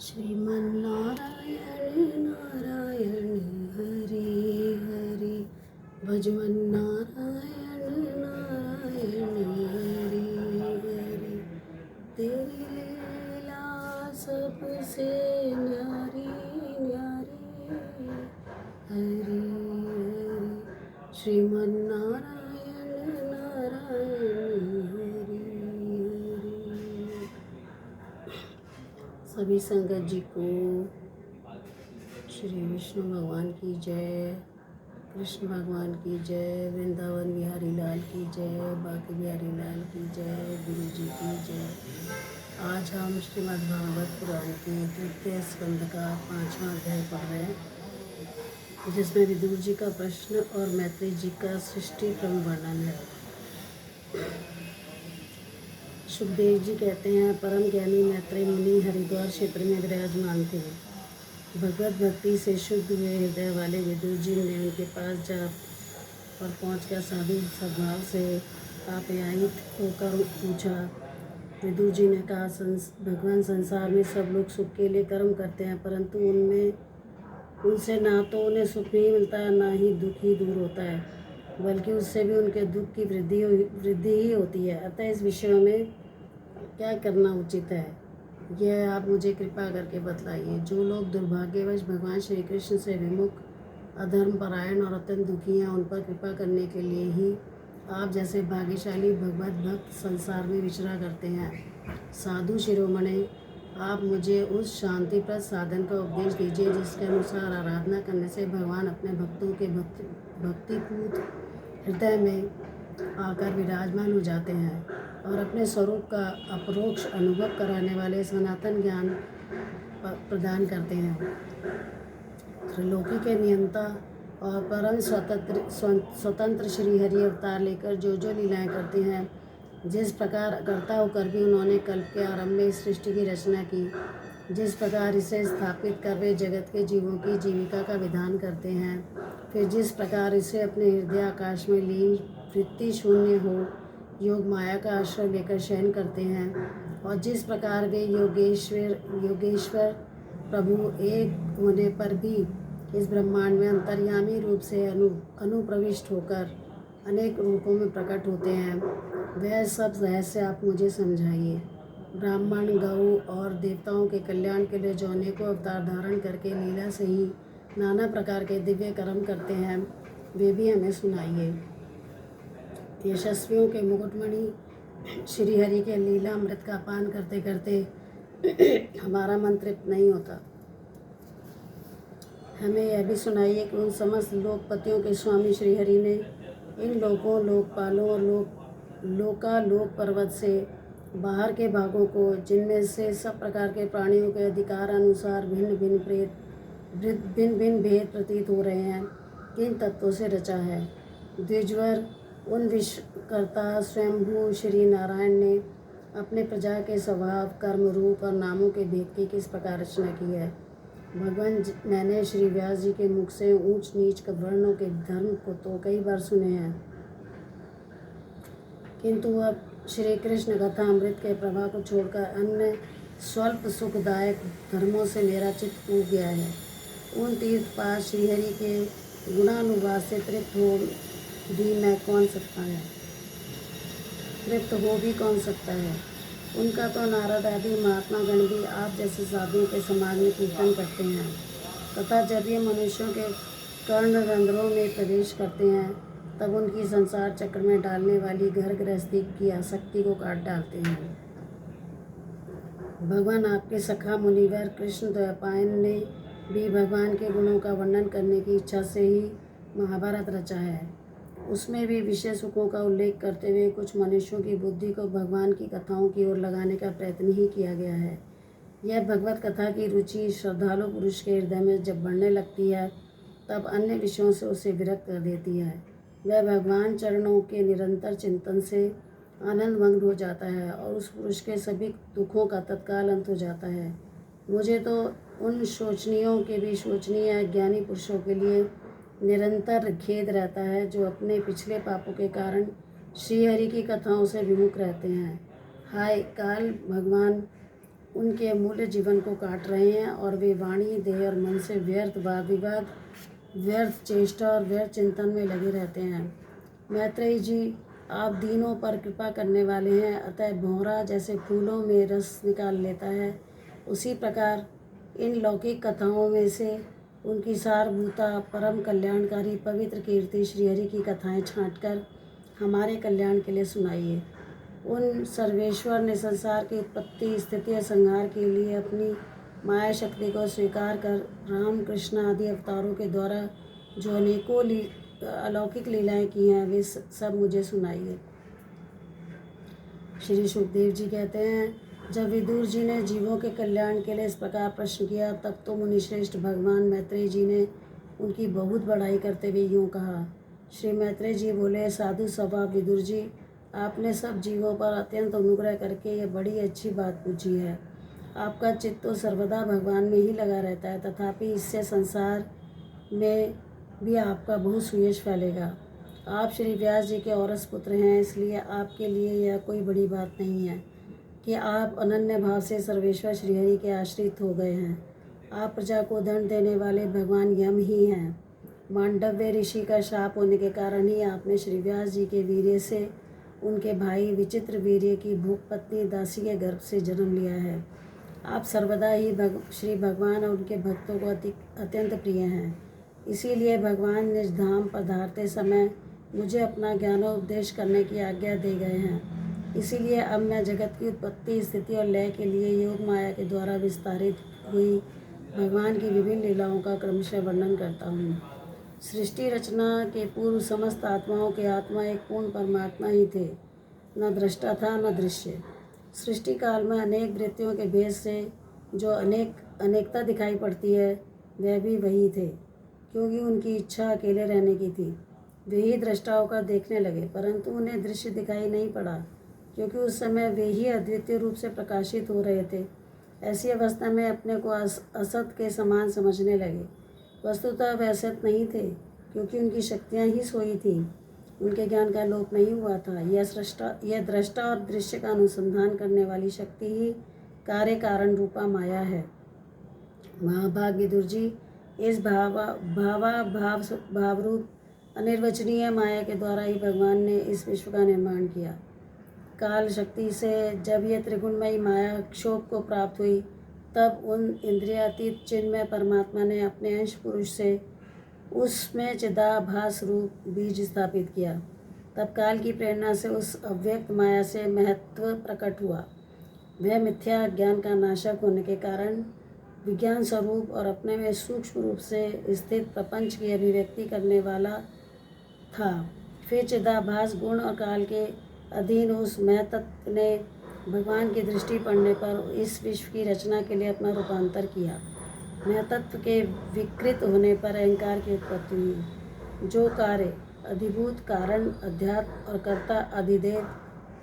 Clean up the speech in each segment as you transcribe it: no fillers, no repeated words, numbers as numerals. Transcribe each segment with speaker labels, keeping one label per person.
Speaker 1: श्रीमन्नारायण नारायण हरे हरे, भजमन्नारायण नारायण हरे हरे। तेरी लीला सबसे न्यारी न्यारी, हरे हरे। श्रीमन्नारायण नारायण हरे हरे। सभी संगत जी को श्री विष्णु भगवान की जय, कृष्ण भगवान की जय, वृंदावन बिहारी लाल की जय, बाकी बिहारी लाल की जय, गुरु जी की जय। आज हम श्रीमद् भागवत पुराण के तृतीय स्कंद का 5वां अध्याय पढ़ रहे हैं, जिसमें विदुर जी का प्रश्न और मैत्री जी का सृष्टि क्रम वर्णन है। सुखदेव जी कहते हैं, परम ज्ञानी मैत्रेय मुनि हरिद्वार क्षेत्र में विराजमान थे। भगवत भक्ति से शुद्ध हुए हृदय वाले विदुर जी ने उनके पास जा और पहुंचकर साधु सद्भाव से आप्यायित होकर पूछा। विदुर जी ने कहा, भगवान, संसार में सब लोग सुख के लिए कर्म करते हैं, परंतु उनसे ना तो उन्हें सुख नहीं मिलता है, ना ही दुख ही दूर होता है, बल्कि उससे भी उनके दुख की वृद्धि ही होती है। अतः इस विषय में क्या करना उचित है, यह आप मुझे कृपा करके बतलाइए। जो लोग दुर्भाग्यवश भगवान श्री कृष्ण से विमुख, अधर्म परायण और अत्यंत दुखी हैं, उन पर कृपा करने के लिए ही आप जैसे भाग्यशाली भगवत भक्त संसार में विचरा करते हैं। साधु शिरोमणि, आप मुझे उस शांतिप्रद साधन का उपदेश दीजिए जिसके अनुसार आराधना करने से भगवान अपने भक्तों के भक्तिपूत हृदय में आकर विराजमान हो जाते हैं और अपने स्वरूप का अपरोक्ष अनुभव कराने वाले सनातन ज्ञान प्रदान करते हैं। त्रिलोकी के नियंता और परम स्वतंत्र श्री हरि अवतार लेकर जो जो लीलाएं करते हैं, जिस प्रकार कर्ता होकर भी उन्होंने कल्प के आरंभ में इस सृष्टि की रचना की, जिस प्रकार इसे स्थापित कर वे जगत के जीवों की जीविका का विधान करते हैं, फिर जिस प्रकार इसे अपने हृदय आकाश में लीन वृत्ति शून्य हो योग माया का आश्रय लेकर शयन करते हैं, और जिस प्रकार वे योगेश्वर प्रभु एक होने पर भी इस ब्रह्मांड में अंतर्यामी रूप से अनुप्रविष्ट होकर अनेक रूपों में प्रकट होते हैं, वह सब रहस्य आप मुझे समझाइए। ब्राह्मण, गौ और देवताओं के कल्याण के लिए जो अनेकों अवतार धारण करके लीला से ही नाना प्रकार के दिव्य कर्म करते हैं, वे भी हमें सुनाइए। यशस्वियों के मुकुटमणि श्री हरि के लीला अमृत का पान करते करते हमारा मन तृप्त नहीं होता। हमें यह भी सुनाइए कि उन समस्त लोकपतियों के स्वामी श्री हरि ने इन लोकों, लोकपालों और लोकालोक पर्वत से बाहर के भागों को, जिनमें से सब प्रकार के प्राणियों के अधिकार अनुसार भिन्न भिन्न भेद प्रतीत हो रहे हैं, किन तत्वों से रचा है। द्विजवर, उन विश्वकर्ता स्वयंभू श्री नारायण ने अपने प्रजा के स्वभाव, कर्म, रूप और नामों के भेद की किस प्रकार रचना की है। भगवान, मैंने श्री व्यास जी के मुख से ऊंच नीच वर्णों के धर्म को तो कई बार सुने हैं, किंतु अब श्री कृष्ण कथा अमृत के प्रवाह को छोड़कर अन्य स्वल्प सुखदायक धर्मों से मेरा चित्त ऊब गया है। उन तीर्थपाद श्रीहरि के गुणानुवाद से तृप्त हो भी कौन सकता है। उनका तो नारद आदि महात्मा गण भी आप जैसे साधुओं के समाज में कीर्तन करते हैं, तथा जब ये मनुष्यों के कर्ण रंध्रों में प्रवेश करते हैं, तब उनकी संसार चक्र में डालने वाली घर गृहस्थी की आसक्ति को काट डालते हैं। भगवान, आपके सखा मुनिवर कृष्ण द्वैपायन ने भी भगवान के गुणों का वर्णन करने की इच्छा से ही महाभारत रचा है। उसमें भी विषय सुखों का उल्लेख करते हुए कुछ मनुष्यों की बुद्धि को भगवान की कथाओं की ओर लगाने का प्रयत्न ही किया गया है। यह भगवत कथा की रुचि श्रद्धालु पुरुष के हृदय में जब बढ़ने लगती है, तब अन्य विषयों से उसे विरक्त कर देती है। वह भगवान चरणों के निरंतर चिंतन से आनंदमग्न हो जाता है और उस पुरुष के सभी दुखों का तत्काल अंत हो जाता है। मुझे तो उन शोचनीयों के भी शोचनीय अज्ञानी पुरुषों के लिए निरंतर खेद रहता है, जो अपने पिछले पापों के कारण श्रीहरि की कथाओं से विमुख रहते हैं। हाय काल भगवान, उनके अमूल्य जीवन को काट रहे हैं और वे वाणी, देह और मन से व्यर्थ वाद विवाद, व्यर्थ चेष्टा और व्यर्थ चिंतन में लगे रहते हैं। मैत्रेयी जी, आप दीनों पर कृपा करने वाले हैं, अतः भौरा जैसे फूलों में रस निकाल लेता है, उसी प्रकार इन लौकिक कथाओं में से उनकी सारभूता परम कल्याणकारी पवित्र कीर्ति श्रीहरि की कथाएं छांटकर हमारे कल्याण के लिए सुनाइए। उन सर्वेश्वर ने संसार की उत्पत्ति, स्थिति और संहार के लिए अपनी माया शक्ति को स्वीकार कर राम, कृष्ण आदि अवतारों के द्वारा जो अनेकों अलौकिक लीलाएं की हैं, वे सब मुझे सुनाइए। श्री सुखदेव जी कहते हैं, जब विदुर जी ने जीवों के कल्याण के लिए इस प्रकार प्रश्न किया, तब तो मुनिश्रेष्ठ भगवान मैत्रेयी जी ने उनकी बहुत बड़ाई करते हुए यूँ कहा। श्री मैत्रेयी जी बोले, साधु स्वभाव विदुर जी, आपने सब जीवों पर अत्यंत अनुग्रह करके ये बड़ी अच्छी बात पूछी है। आपका चित्त तो सर्वदा भगवान में ही लगा रहता है, तथापि इससे संसार में भी आपका बहुत सुयश फैलेगा। आप श्री व्यास जी के औरस पुत्र हैं, इसलिए आपके लिए यह कोई बड़ी बात नहीं है कि आप अनन्य भाव से सर्वेश्वर श्रीहरि के आश्रित हो गए हैं। आप प्रजा को दंड देने वाले भगवान यम ही हैं। मांडव्य ऋषि का शाप होने के कारण ही आपने श्री व्यास जी के वीर्य से उनके भाई विचित्र वीर्य की भूख पत्नी दासी के गर्भ से जन्म लिया है। आप सर्वदा ही श्री भगवान और उनके भक्तों को अत्यंत प्रिय हैं। इसीलिए भगवान निज धाम पधारते समय मुझे अपना ज्ञानोपदेश करने की आज्ञा दे गए हैं। इसीलिए अब मैं जगत की उत्पत्ति, स्थिति और लय के लिए योग माया के द्वारा विस्तारित हुई भगवान की विभिन्न लीलाओं का क्रमशः वर्णन करता हूँ। सृष्टि रचना के पूर्व समस्त आत्माओं के आत्मा एक पूर्ण परमात्मा ही थे, न दृष्टा था न दृश्य। सृष्टि काल में अनेक वृत्तियों के भेद से जो अनेकता दिखाई पड़ती है, वह भी वही थे, क्योंकि उनकी इच्छा अकेले रहने की थी। वे ही दृष्टाओं का देखने लगे, परंतु उन्हें दृश्य दिखाई नहीं पड़ा, क्योंकि उस समय वे ही अद्वितीय रूप से प्रकाशित हो रहे थे। ऐसी अवस्था में अपने को असत के समान समझने लगे। वस्तुतः वे असत नहीं थे, क्योंकि उनकी शक्तियाँ ही सोई थीं, उनके ज्ञान का लोप नहीं हुआ था। यह दृष्टा और दृश्य का अनुसंधान करने वाली शक्ति ही कार्य कारण रूपा माया है। महाभाग विदुर जी, इस भावरूप अनिर्वचनीय माया के द्वारा ही भगवान ने इस विश्व का निर्माण किया। काल शक्ति से जब यह त्रिगुणमयी माया क्षोभ को प्राप्त हुई, तब उन इंद्रियातीत चिन्मय परमात्मा ने अपने अंश पुरुष से उसमें चिदाभास रूप बीज स्थापित किया। तब काल की प्रेरणा से उस अव्यक्त माया से महत्व प्रकट हुआ। वह मिथ्या ज्ञान का नाशक होने के कारण विज्ञान स्वरूप और अपने में सूक्ष्म रूप से स्थित प्रपंच की अभिव्यक्ति करने वाला था। फिर चिदाभास गुण और काल के अधीन उस महतत्व ने भगवान की दृष्टि पड़ने पर इस विश्व की रचना के लिए अपना रूपांतर किया। महतत्व के विकृत होने पर अहंकार की उत्पत्ति हुई। जो कार्य अधिभूत कारण, अध्यात्म और कर्ता अधिदेव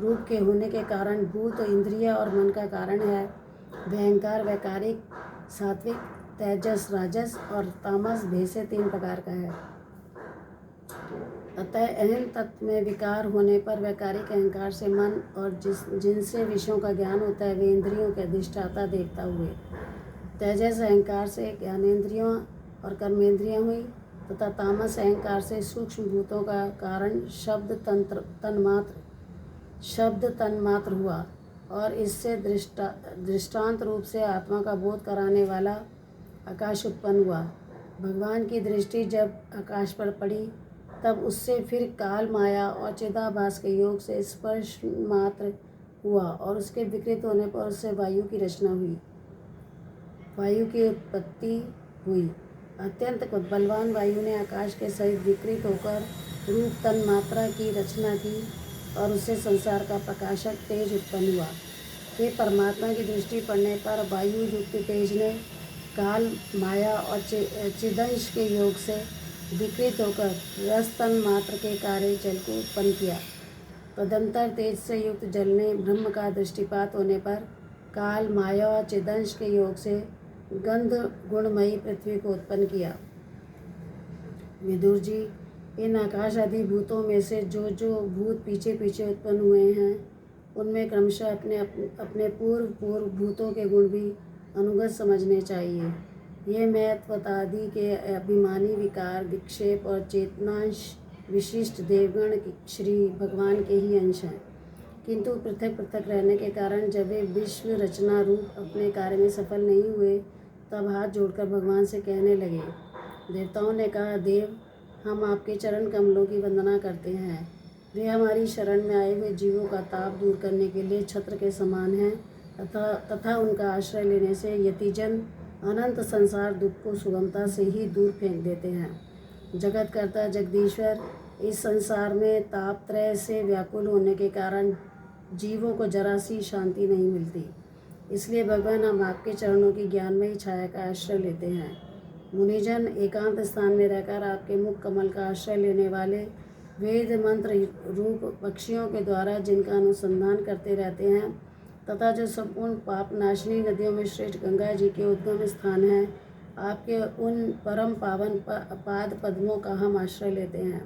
Speaker 1: रूप के होने के कारण भूत, इंद्रिय और मन का कारण है, वह अहंकार वैकारिक, सात्विक, तेजस, राजस और तामस भेद से 3 प्रकार का है। अतः अहम तत्व में विकार होने पर वैकारिक अहंकार से मन और जिनसे विषयों का ज्ञान होता है, वे इंद्रियों के अधिष्ठाता देवता हुए। तेजस अहंकार से ज्ञानेंद्रियों और कर्मेंद्रियां हुई तथा तामस अहंकार से सूक्ष्म भूतों का कारण शब्द तन्मात्र हुआ और इससे दृष्टांत रूप से आत्मा का बोध कराने वाला आकाश उत्पन्न हुआ। भगवान की दृष्टि जब आकाश पर पड़ी, तब उससे फिर काल, माया और चिदाभास के योग से स्पर्श मात्र हुआ और उसके विकृत होने पर उससे वायु की रचना हुई, वायु की उत्पत्ति हुई। अत्यंत बलवान वायु ने आकाश के सहित विकृत होकर रूप तन मात्रा की रचना की और उससे संसार का प्रकाशक तेज उत्पन्न हुआ। फिर परमात्मा की दृष्टि पड़ने पर वायु युक्त तेज ने काल, माया और चिदंश के योग से विकृत होकर रस तन मात्र के कार्य जल को उत्पन्न किया। तदंतर तेज से युक्त जल ने ब्रह्म का दृष्टिपात होने पर काल, माया और चिदंश के योग से गंध गुणमयी पृथ्वी को उत्पन्न किया। विदुर जी, इन आकाश आदि भूतों में से जो भूत पीछे पीछे उत्पन्न हुए हैं, उनमें क्रमशः अपने पूर्व भूतों के गुण भी अनुगत समझने चाहिए। ये महत्वतादि के अभिमानी विकार, विक्षेप और चेतनांश विशिष्ट देवगण श्री भगवान के ही अंश हैं, किंतु पृथक पृथक रहने के कारण जब वे विश्व रचना रूप अपने कार्य में सफल नहीं हुए, तब हाथ जोड़कर भगवान से कहने लगे। देवताओं ने कहा, देव, हम आपके चरण कमलों की वंदना करते हैं। वे हमारी शरण में आए हुए जीवों का ताप दूर करने के लिए छत्र के समान हैं तथा उनका आश्रय लेने से यतिजन अनंत संसार दुख को सुगमता से ही दूर फेंक देते हैं। जगतकर्ता जगदीश्वर इस संसार में तापत्रय से व्याकुल होने के कारण जीवों को जरा सी शांति नहीं मिलती। इसलिए भगवान, हम आपके चरणों की ज्ञानमयी छाया का आश्रय लेते हैं। मुनिजन एकांत स्थान में रहकर आपके मुख कमल का आश्रय लेने वाले वेद मंत्र रूप पक्षियों के द्वारा जिनका अनुसंधान करते रहते हैं तथा जो संपूर्ण पाप नाशनी नदियों में श्रेष्ठ गंगा जी के उद्गम स्थान है, आपके उन परम पावन पाद पद्मों का हम आश्रय लेते हैं।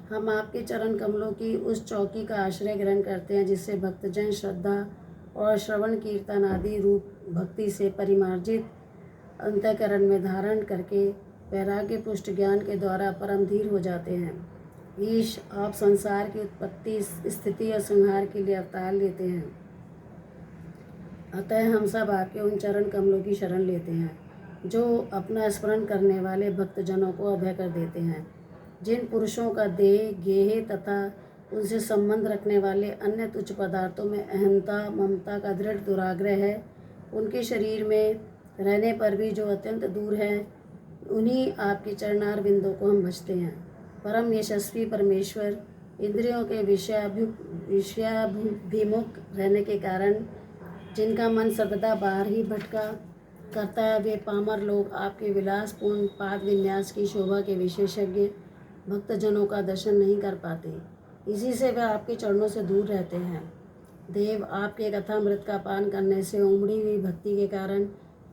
Speaker 1: हम आपके चरण कमलों की उस चौकी का आश्रय ग्रहण करते हैं जिससे भक्तजन श्रद्धा और श्रवण कीर्तन आदि रूप भक्ति से परिमार्जित अंतःकरण में धारण करके वैराग्य पुष्ट ज्ञान के द्वारा परम धीर हो जाते हैं। ईश, आप संसार की उत्पत्ति, स्थिति और संहार के लिए अवतार लेते हैं, अतः हम सब आपके उन चरण कमलों की शरण लेते हैं जो अपना स्मरण करने वाले भक्तजनों को अभय कर देते हैं। जिन पुरुषों का देह, गेह तथा उनसे संबंध रखने वाले अन्य तुच्छ पदार्थों में अहंता ममता का दृढ़ दुराग्रह है, उनके शरीर में रहने पर भी जो अत्यंत दूर है, उन्हीं आपके चरणार बिंदों को हम भजते हैं। परम यशस्वी परमेश्वर, इंद्रियों के विषयाभिमुख रहने के कारण जिनका मन सर्वदा बाहर ही भटका करता है, वे पामर लोग आपके विलासपूर्ण पाद विन्यास की शोभा के विशेषज्ञ भक्तजनों का दर्शन नहीं कर पाते। इसी से वे आपके चरणों से दूर रहते हैं। देव, आपके कथामृत का पान करने से उमड़ी हुई भक्ति के कारण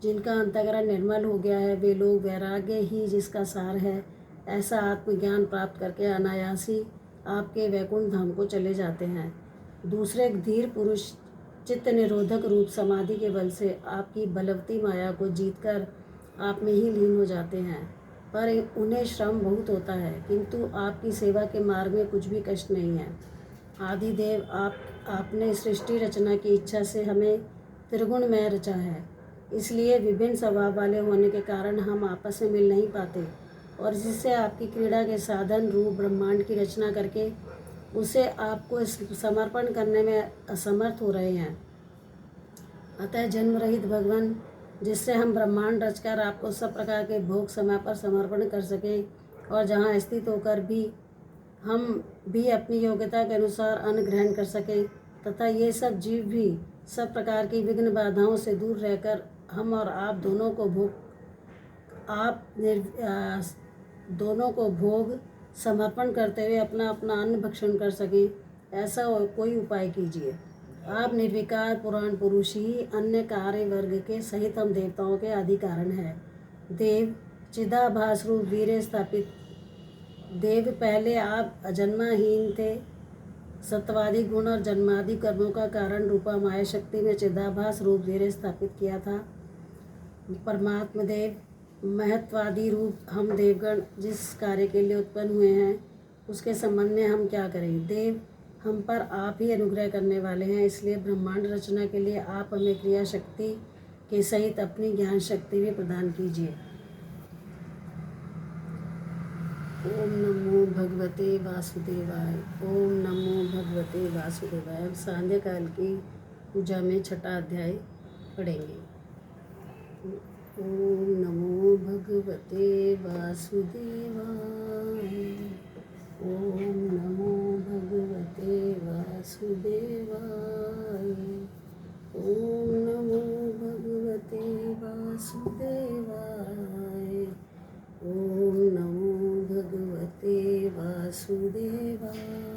Speaker 1: जिनका अंतःकरण निर्मल हो गया है, वे लोग वैराग्य ही जिसका सार है, ऐसा आत्मज्ञान प्राप्त करके अनायासी आपके वैकुंठ धाम को चले जाते हैं। दूसरे धीर पुरुष चित्त निरोधक रूप समाधि के बल से आपकी बलवती माया को जीतकर आप में ही लीन हो जाते हैं, पर उन्हें श्रम बहुत होता है, किंतु आपकी सेवा के मार्ग में कुछ भी कष्ट नहीं है। आदिदेव, आपने सृष्टि रचना की इच्छा से हमें त्रिगुणमय रचा है, इसलिए विभिन्न स्वभाव वाले होने के कारण हम आपस में मिल नहीं पाते और जिससे आपकी क्रीड़ा के साधन रूप ब्रह्मांड की रचना करके उसे आपको समर्पण करने में असमर्थ हो रहे हैं। अतः जन्म रहित भगवान, जिससे हम ब्रह्मांड रचकर आपको सब प्रकार के भोग समय पर समर्पण कर सके और जहाँ स्थित होकर भी हम भी अपनी योग्यता के अनुसार अन्न ग्रहण कर सकें तथा ये सब जीव भी सब प्रकार की विघ्न बाधाओं से दूर रहकर हम और आप दोनों को भोग समर्पण करते हुए अपना अपना अन्न भक्षण कर सकें, ऐसा कोई उपाय कीजिए। आप निर्विकार पुराण पुरुष ही अन्य कार्य वर्ग के सहित हम देवताओं के आदि कारण है। देव, चिदाभास रूप वीर्य स्थापित देव, पहले आप अजन्माहीन थे। सत्वादि गुण और जन्मादि कर्मों का कारण रूपा माया शक्ति में चिदाभास रूप वीर्य स्थापित किया था। परमात्मा देव, महत्वादि रूप हम देवगण जिस कार्य के लिए उत्पन्न हुए हैं, उसके संबंध में हम क्या करें। देव, हम पर आप ही अनुग्रह करने वाले हैं, इसलिए ब्रह्मांड रचना के लिए आप हमें क्रिया शक्ति के सहित अपनी ज्ञान शक्ति भी प्रदान कीजिए। ओम नमो भगवते वासुदेवाय। ओम नमो भगवते वासुदेवाय। अब सांध्य काल की पूजा में छठा अध्याय पढ़ेंगे। ओम नमो भगवते वासुदेवाय। ओम नमो भगवते वासुदेवाय। ओम नमो भगवते वासुदेवाय। ओम नमो भगवते वासुदेवाय।